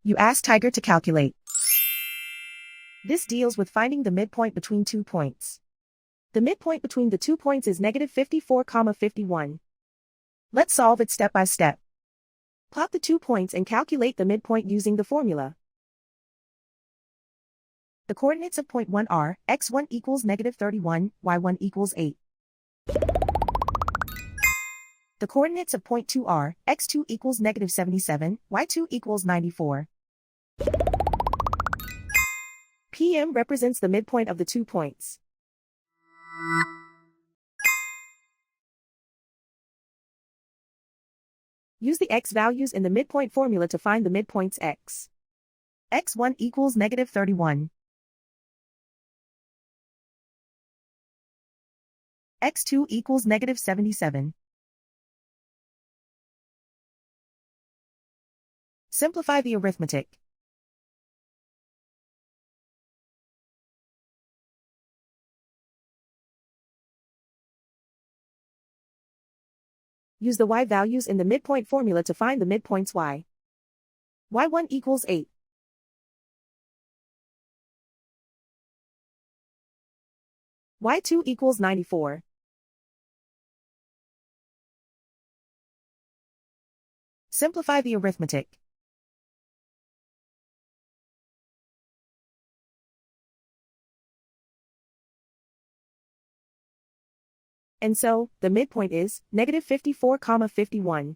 You ask Tiger to calculate. This deals with finding the midpoint between 2 points. The midpoint between the 2 points is negative 54, 51. Let's solve it step by step. Plot the 2 points and calculate the midpoint using the formula. The coordinates of point 1 are, x1 equals negative 31, y1 equals 8. The coordinates of point 2 are, x2 equals negative 77, y2 equals 94. PM represents the midpoint of the 2 points. Use the x values in the midpoint formula to find the midpoints x. x1 equals negative 31. x2 equals negative 77. Simplify the arithmetic. Use the y values in the midpoint formula to find the midpoints y. y1 equals 8. y2 equals 94. Simplify the arithmetic. And so, the midpoint is negative 54, 51.